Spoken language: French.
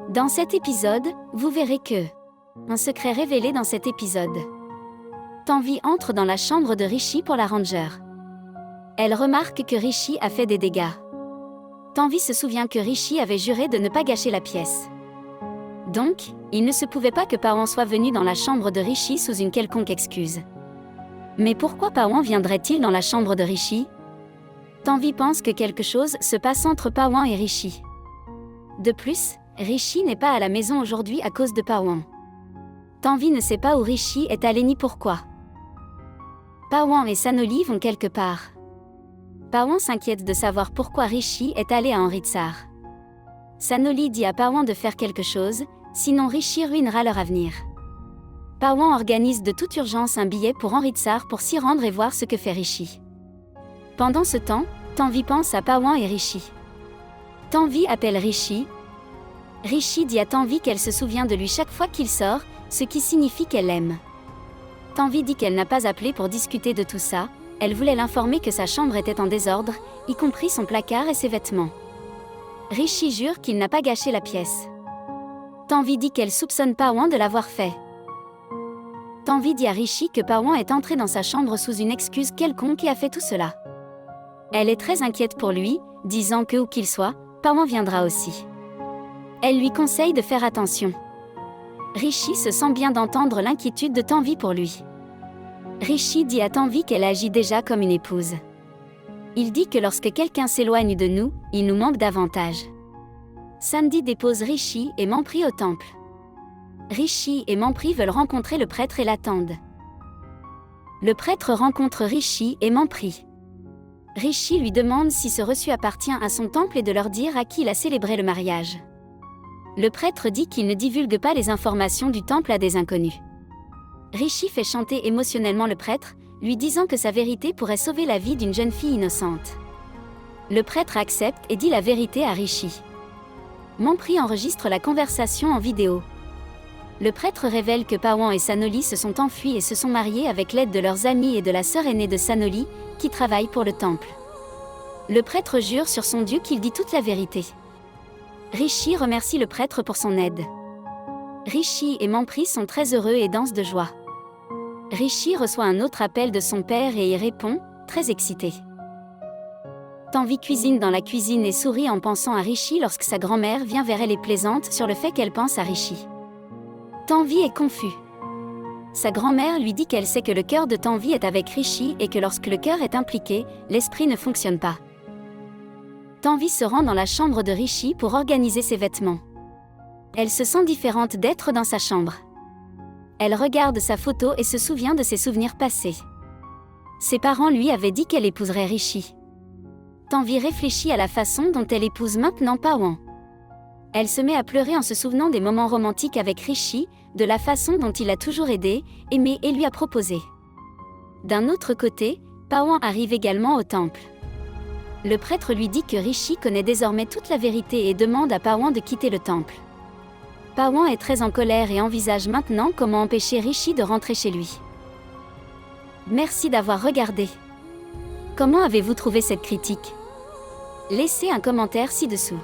Dans cet épisode, vous verrez que un secret révélé dans cet épisode. Tanvi entre dans la chambre de Rishi pour la ranger. Elle remarque que Rishi a fait des dégâts. Tanvi se souvient que Rishi avait juré de ne pas gâcher la pièce. Donc, il ne se pouvait pas que Pawan soit venu dans la chambre de Rishi sous une quelconque excuse. Mais pourquoi Pawan viendrait-il dans la chambre de Rishi? Tanvi pense que quelque chose se passe entre Pawan et Rishi. De plus, Rishi n'est pas à la maison aujourd'hui à cause de Pawan. Tanvi ne sait pas où Rishi est allé ni pourquoi. Pawan et Sanoli vont quelque part. Pawan s'inquiète de savoir pourquoi Rishi est allé à Amritsar. Sanoli dit à Pawan de faire quelque chose, sinon Rishi ruinera leur avenir. Pawan organise de toute urgence un billet pour Amritsar pour s'y rendre et voir ce que fait Rishi. Pendant ce temps, Tanvi pense à Pawan et Rishi. Tanvi appelle Rishi. Rishi dit à Tanvi qu'elle se souvient de lui chaque fois qu'il sort, ce qui signifie qu'elle l'aime. Tanvi dit qu'elle n'a pas appelé pour discuter de tout ça, elle voulait l'informer que sa chambre était en désordre, y compris son placard et ses vêtements. Rishi jure qu'il n'a pas gâché la pièce. Tanvi dit qu'elle soupçonne Pawan de l'avoir fait. Tanvi dit à Rishi que Pawan est entré dans sa chambre sous une excuse quelconque et a fait tout cela. Elle est très inquiète pour lui, disant que où qu'il soit, Pawan viendra aussi. Elle lui conseille de faire attention. Rishi se sent bien d'entendre l'inquiétude de Tanvi pour lui. Rishi dit à Tanvi qu'elle agit déjà comme une épouse. Il dit que lorsque quelqu'un s'éloigne de nous, il nous manque davantage. Sandy dépose Rishi et Mampri au temple. Rishi et Mampri veulent rencontrer le prêtre et l'attendent. Le prêtre rencontre Rishi et Mampri. Rishi lui demande si ce reçu appartient à son temple et de leur dire à qui il a célébré le mariage. Le prêtre dit qu'il ne divulgue pas les informations du temple à des inconnus. Rishi fait chanter émotionnellement le prêtre, lui disant que sa vérité pourrait sauver la vie d'une jeune fille innocente. Le prêtre accepte et dit la vérité à Rishi. Mampri enregistre la conversation en vidéo. Le prêtre révèle que Pawan et Sanoli se sont enfuis et se sont mariés avec l'aide de leurs amis et de la sœur aînée de Sanoli, qui travaille pour le temple. Le prêtre jure sur son Dieu qu'il dit toute la vérité. Rishi remercie le prêtre pour son aide. Rishi et Mampri sont très heureux et dansent de joie. Rishi reçoit un autre appel de son père et y répond, très excité. Tanvi cuisine dans la cuisine et sourit en pensant à Rishi lorsque sa grand-mère vient vers elle et plaisante sur le fait qu'elle pense à Rishi. Tanvi est confus. Sa grand-mère lui dit qu'elle sait que le cœur de Tanvi est avec Rishi et que lorsque le cœur est impliqué, l'esprit ne fonctionne pas. Tanvi se rend dans la chambre de Rishi pour organiser ses vêtements. Elle se sent différente d'être dans sa chambre. Elle regarde sa photo et se souvient de ses souvenirs passés. Ses parents lui avaient dit qu'elle épouserait Rishi. Tanvi réfléchit à la façon dont elle épouse maintenant Pawan. Elle se met à pleurer en se souvenant des moments romantiques avec Rishi, de la façon dont il a toujours aidé, aimé et lui a proposé. D'un autre côté, Pawan arrive également au temple. Le prêtre lui dit que Rishi connaît désormais toute la vérité et demande à Pawan de quitter le temple. Pawan est très en colère et envisage maintenant comment empêcher Rishi de rentrer chez lui. Merci d'avoir regardé. Comment avez-vous trouvé cette critique? Laissez un commentaire ci-dessous.